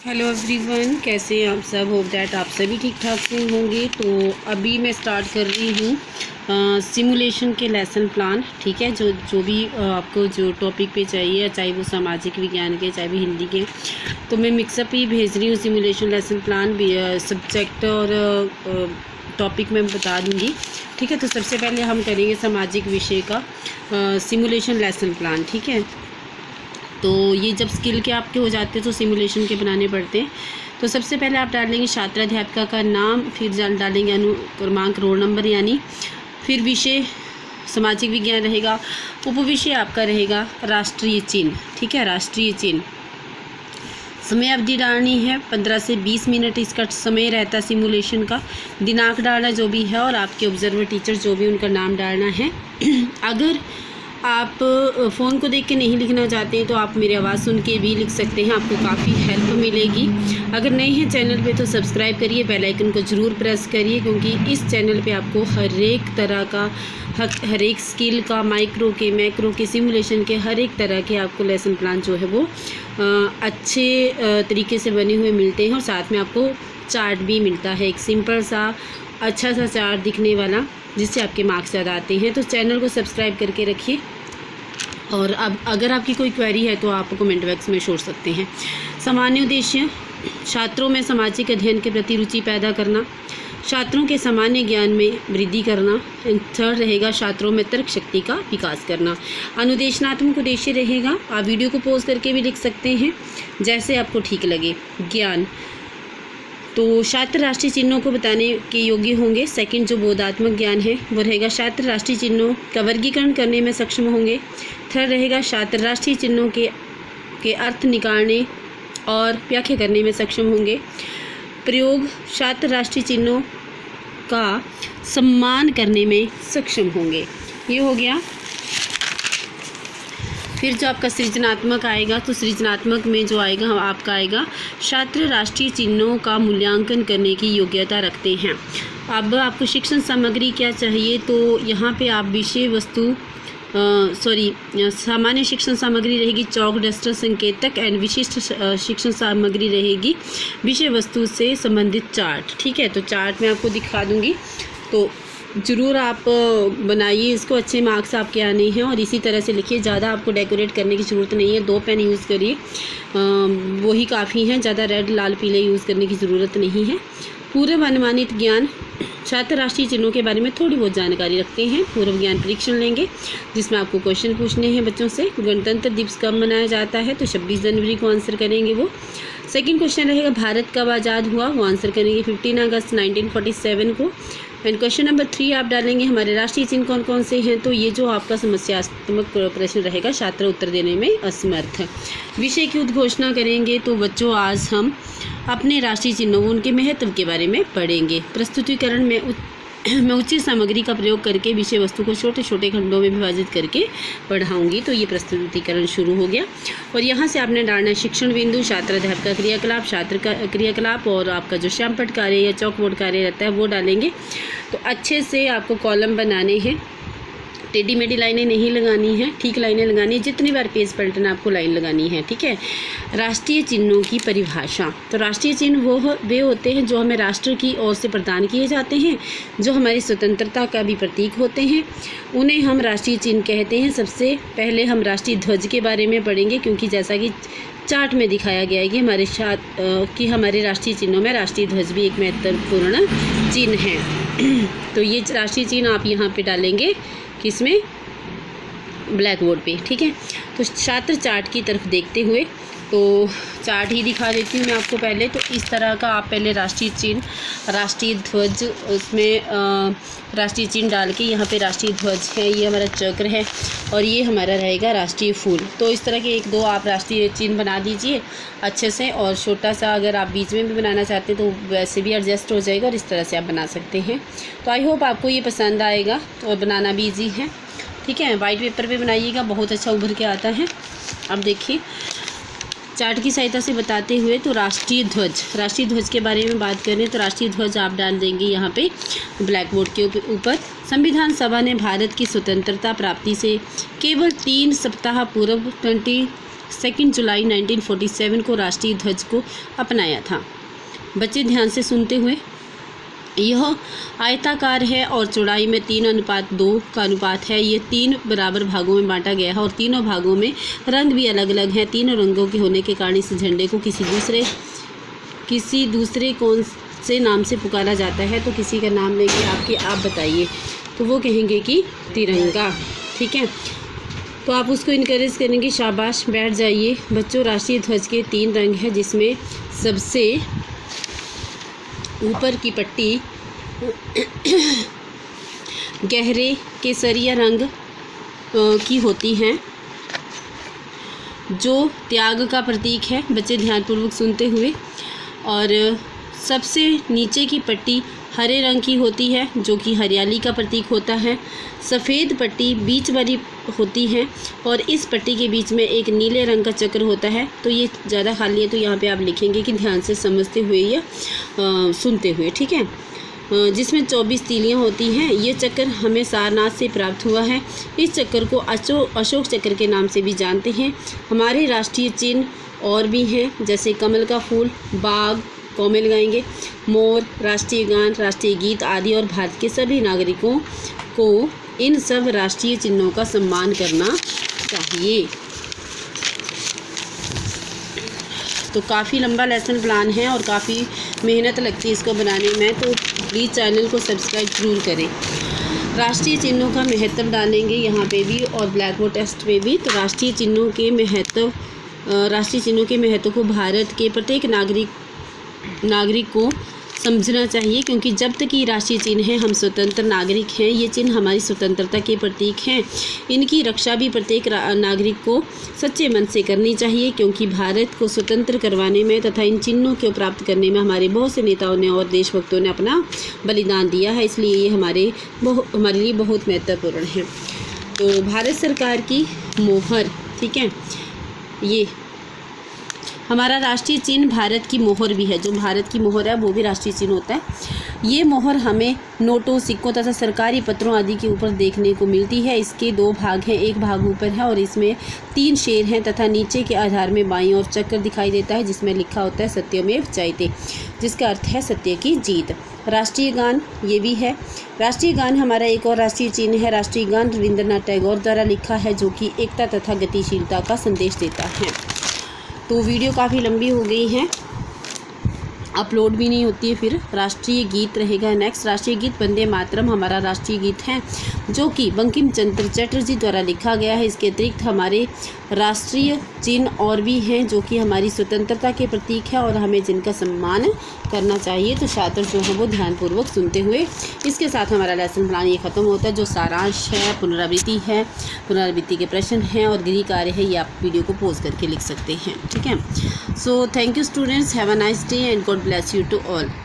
Hello everyone, कैसे हैं आप सब। होप दैट आप सभी ठीक ठाक से होंगे। तो अभी मैं स्टार्ट कर रही हूँ सिमुलेशन के लेसन प्लान। ठीक है, जो भी आपको जो टॉपिक पे चाहिए, चाहे वो सामाजिक विज्ञान के चाहे भी हिंदी के, तो मैं मिक्सअप ही भेज रही हूँ सिमुलेशन लेसन प्लान। सब्जेक्ट और टॉपिक मैं बता दूँगी। ठीक है, तो सबसे पहले हम करेंगे सामाजिक विषय का सिमुलेशन लेसन प्लान। ठीक है, तो ये जब स्किल के आपके हो जाते हैं तो सिमुलेशन के बनाने पड़ते हैं। तो सबसे पहले आप डालेंगे छात्राध्यापिका का नाम, फिर डालेंगे अनुक्रमांक रोल नंबर यानी, फिर विषय सामाजिक विज्ञान रहेगा, उपविषय आपका रहेगा राष्ट्रीय चिन्ह। ठीक है, राष्ट्रीय चिन्ह। समय अवधि डालनी है 15 से 20 मिनट इसका समय रहता है सिमुलेशन का। दिनांक डालना जो भी है, और आपके ऑब्जर्वर टीचर जो भी उनका नाम डालना है। अगर आप फ़ोन को देख के नहीं लिखना चाहते हैं तो आप मेरी आवाज़ सुन के भी लिख सकते हैं, आपको काफ़ी हेल्प मिलेगी। अगर नए हैं चैनल पे तो सब्सक्राइब करिए, बेल आइकन को ज़रूर प्रेस करिए, क्योंकि इस चैनल पे आपको हर एक तरह का हर एक स्किल का, माइक्रो के, मैक्रो के, सिमुलेशन के, हर एक तरह के आपको लेसन प्लान जो है वो अच्छे तरीके से बने हुए मिलते हैं। और साथ में आपको चार्ट भी मिलता है, एक सिंपल सा अच्छा सा चार्ट दिखने वाला, जिससे आपके मार्क्स ज़्यादा आते हैं। तो चैनल को सब्सक्राइब करके रखिए। और अब अगर आपकी कोई क्वेरी है तो आप कमेंट बॉक्स में छोड़ सकते हैं। सामान्य उद्देश्य, छात्रों में सामाजिक अध्ययन के प्रति रुचि पैदा करना, छात्रों के सामान्य ज्ञान में वृद्धि करना। थर्ड रहेगा छात्रों में तर्क शक्ति का विकास करना। अनुदेशनात्मक उद्देश्य रहेगा, आप वीडियो को पॉज करके भी लिख सकते हैं, जैसे आपको ठीक लगे। ज्ञान, तो छात्र राष्ट्रीय चिन्हों को बताने के योग्य होंगे। सेकंड जो बोधात्मक ज्ञान है वो रहेगा, छात्र राष्ट्रीय चिन्हों का वर्गीकरण करने में सक्षम होंगे। थर्ड रहेगा, छात्र राष्ट्रीय चिन्हों के अर्थ निकालने और व्याख्या करने में सक्षम होंगे। प्रयोग, छात्र राष्ट्रीय चिन्हों का सम्मान करने में सक्षम होंगे। ये हो गया। फिर जो आपका सृजनात्मक आएगा, तो सृजनात्मक में जो आएगा आपका आएगा, छात्र राष्ट्रीय चिन्हों का मूल्यांकन करने की योग्यता रखते हैं। अब आपको शिक्षण सामग्री क्या चाहिए, तो यहाँ पे आप विषय वस्तु सामान्य शिक्षण सामग्री रहेगी, चौक, डस्टर, संकेतक एंड विशिष्ट शिक्षण सामग्री रहेगी विषय वस्तु से संबंधित चार्ट। ठीक है, तो चार्ट मैं आपको दिखा दूँगी, तो ज़रूर आप बनाइए इसको, अच्छे मार्क्स आपके आने हैं। और इसी तरह से लिखिए, ज़्यादा आपको डेकोरेट करने की ज़रूरत नहीं है। 2 पेन यूज़ करिए, वही काफ़ी हैं, ज़्यादा रेड, लाल, पीले यूज़ करने की ज़रूरत नहीं है। पूर्व अनुमानित ज्ञान, छात्र राष्ट्रीय चिन्हों के बारे में थोड़ी बहुत जानकारी रखते हैं। पूर्व ज्ञान परीक्षण लेंगे, जिसमें आपको क्वेश्चन पूछने हैं बच्चों से। गणतंत्र दिवस कब मनाया जाता है, तो 26 जनवरी को आंसर करेंगे वो। सेकंड क्वेश्चन रहेगा, भारत कब आज़ाद हुआ, वो आंसर करेंगे 15 अगस्त 1947 को। एंड क्वेश्चन नंबर 3 आप डालेंगे, हमारे राष्ट्रीय चिन्ह कौन कौन से हैं, तो ये जो आपका समस्यात्मक प्रश्न रहेगा, छात्र उत्तर देने में असमर्थ। विषय की उद्घोषणा करेंगे, तो बच्चों आज हम अपने राष्ट्रीय चिन्हों, उनके महत्व के बारे में पढ़ेंगे। प्रस्तुतिकरण में उचित सामग्री का प्रयोग करके विषय वस्तु को छोटे छोटे खंडों में विभाजित करके पढ़ाऊंगी। तो ये प्रस्तुतिकरण शुरू हो गया। और यहाँ से आपने डालना है शिक्षण बिंदु, छात्राध्यापक का क्रियाकलाप, छात्र का क्रियाकलाप, और आपका जो श्यामपट्ट कार्य या चौक बोर्ड कार्य रहता है वो डालेंगे। तो अच्छे से आपको कॉलम बनाने हैं, टेढ़ी मेढ़ी लाइनें नहीं लगानी है, ठीक लाइनें लगानी है। जितनी बार पेज पलटना आपको लाइन लगानी है। ठीक है, राष्ट्रीय चिन्हों की परिभाषा, तो राष्ट्रीय चिन्ह वे होते हैं जो हमें राष्ट्र की ओर से प्रदान किए जाते हैं, जो हमारी स्वतंत्रता का भी प्रतीक होते हैं, उन्हें हम राष्ट्रीय चिन्ह कहते हैं। सबसे पहले हम राष्ट्रीय ध्वज के बारे में पढ़ेंगे, क्योंकि जैसा कि चार्ट में दिखाया गया है कि हमारे राष्ट्रीय चिन्हों में राष्ट्रीय ध्वज भी एक महत्वपूर्ण चिन्ह है। तो ये राष्ट्रीय चिन्ह आप यहाँ पे डालेंगे, किसमें, ब्लैक बोर्ड पे। ठीक है, तो छात्र चार्ट की तरफ देखते हुए, तो चार्ट ही दिखा देती हूँ मैं आपको पहले। तो इस तरह का आप पहले राष्ट्रीय चिन्ह, राष्ट्रीय ध्वज, उसमें राष्ट्रीय चिन्ह डाल के यहाँ पे राष्ट्रीय ध्वज है, ये हमारा चक्र है, और ये हमारा रहेगा राष्ट्रीय फूल। तो इस तरह के 1-2 आप राष्ट्रीय चिन्ह बना दीजिए अच्छे से। और छोटा सा अगर आप बीच में भी बनाना चाहते हैं तो वैसे भी एडजस्ट हो जाएगा, और इस तरह से आप बना सकते हैं। तो आई होप आपको ये पसंद आएगा, और बनाना भी ईजी है। ठीक है, वाइट पेपर पे बनाइएगा, बहुत अच्छा उभर के आता है। अब देखिए चार्ट की सहायता से बताते हुए, तो राष्ट्रीय ध्वज के बारे में बात करें तो राष्ट्रीय ध्वज आप डाल देंगे यहाँ पे ब्लैक बोर्ड के ऊपर। संविधान सभा ने भारत की स्वतंत्रता प्राप्ति से केवल 3 सप्ताह पूर्व 2 जुलाई 1947 को राष्ट्रीय ध्वज को अपनाया था। बच्चे ध्यान से सुनते हुए, यह आयताकार है और चौड़ाई में 3:2 का अनुपात है। ये 3 बराबर भागों में बांटा गया है और तीनों भागों में रंग भी अलग अलग हैं। तीनों रंगों के होने के कारण इस झंडे को किसी दूसरे कौन से नाम से पुकारा जाता है? तो किसी का नाम लेंगे आप बताइए, तो वो कहेंगे कि तिरंगा। ठीक है, तो आप उसको इनकरेज करेंगे, शाबाश, बैठ जाइए। बच्चों, राष्ट्रीय ध्वज के 3 रंग हैं, जिसमें सबसे ऊपर की पट्टी गहरे केसरिया रंग की होती हैं, जो त्याग का प्रतीक है। बच्चे ध्यानपूर्वक सुनते हुए। और सबसे नीचे की पट्टी हरे रंग की होती है, जो कि हरियाली का प्रतीक होता है। सफ़ेद पट्टी बीच वाली होती है और इस पट्टी के बीच में एक नीले रंग का चक्र होता है। तो ये ज़्यादा खाली है, तो यहाँ पे आप लिखेंगे कि ध्यान से समझते हुए या सुनते हुए। ठीक है, जिसमें 24 तीलियाँ होती हैं। ये चक्र हमें सारनाथ से प्राप्त हुआ है। इस चक्र को अशोक चक्र के नाम से भी जानते हैं। हमारे राष्ट्रीय चिन्ह और भी हैं, जैसे कमल का फूल, बाघ, कोमिल गाएंगे, मोर, राष्ट्रीय गान, राष्ट्रीय गीत आदि। और भारत के सभी नागरिकों को इन सब राष्ट्रीय चिन्हों का सम्मान करना चाहिए। तो काफ़ी लंबा लेसन प्लान है और काफ़ी मेहनत लगती है इसको बनाने में, तो प्लीज़ चैनल को सब्सक्राइब जरूर करें। राष्ट्रीय चिन्हों का महत्व डालेंगे यहाँ पे भी और ब्लैक बोर्ड टेस्ट में भी। तो राष्ट्रीय चिन्हों के महत्व को भारत के प्रत्येक नागरिक को समझना चाहिए, क्योंकि जब तक ये राष्ट्रीय चिन्ह हैं, हम स्वतंत्र नागरिक हैं। ये चिन्ह हमारी स्वतंत्रता के प्रतीक हैं। इनकी रक्षा भी प्रत्येक नागरिक को सच्चे मन से करनी चाहिए, क्योंकि भारत को स्वतंत्र करवाने में तथा इन चिन्हों को प्राप्त करने में हमारे बहुत से नेताओं ने और देशभक्तों ने अपना बलिदान दिया है। इसलिए ये हमारे लिए बहुत महत्वपूर्ण है। तो भारत सरकार की मोहर, ठीक है, ये हमारा राष्ट्रीय चिन्ह भारत की मोहर भी है। जो भारत की मोहर है वो भी राष्ट्रीय चिन्ह होता है। ये मोहर हमें नोटों, सिक्कों तथा सरकारी पत्रों आदि के ऊपर देखने को मिलती है। इसके 2 भाग हैं, एक भाग ऊपर है और इसमें 3 शेर हैं तथा नीचे के आधार में बाईं ओर चक्र दिखाई देता है, जिसमें लिखा होता है सत्यमेव जयते, जिसका अर्थ है सत्य की जीत। राष्ट्रीय गान ये भी है। राष्ट्रीय गान हमारा एक और राष्ट्रीय चिन्ह है। राष्ट्रीय गान रविंद्रनाथ टैगोर द्वारा लिखा है, जो कि एकता तथा गतिशीलता का संदेश देता है। तो वीडियो काफ़ी लंबी हो गई है, अपलोड भी नहीं होती है। फिर राष्ट्रीय गीत रहेगा नेक्स्ट। राष्ट्रीय गीत वंदे मातरम हमारा राष्ट्रीय गीत है, जो कि बंकिम चंद्र चटर्जी द्वारा लिखा गया है। इसके अतिरिक्त हमारे राष्ट्रीय चिन्ह और भी हैं, जो कि हमारी स्वतंत्रता के प्रतीक है और हमें जिनका सम्मान करना चाहिए। तो छात्र जो है वो ध्यानपूर्वक सुनते हुए, इसके साथ हमारा लेसन प्लान ये ख़त्म होता है। जो सारांश है, पुनरावृत्ति है, पुनरावृत्ति के प्रश्न हैं और गृह कार्य है, ये आप वीडियो को पॉज करके लिख सकते हैं। ठीक है, so thank you students, have a nice day and God bless you to all.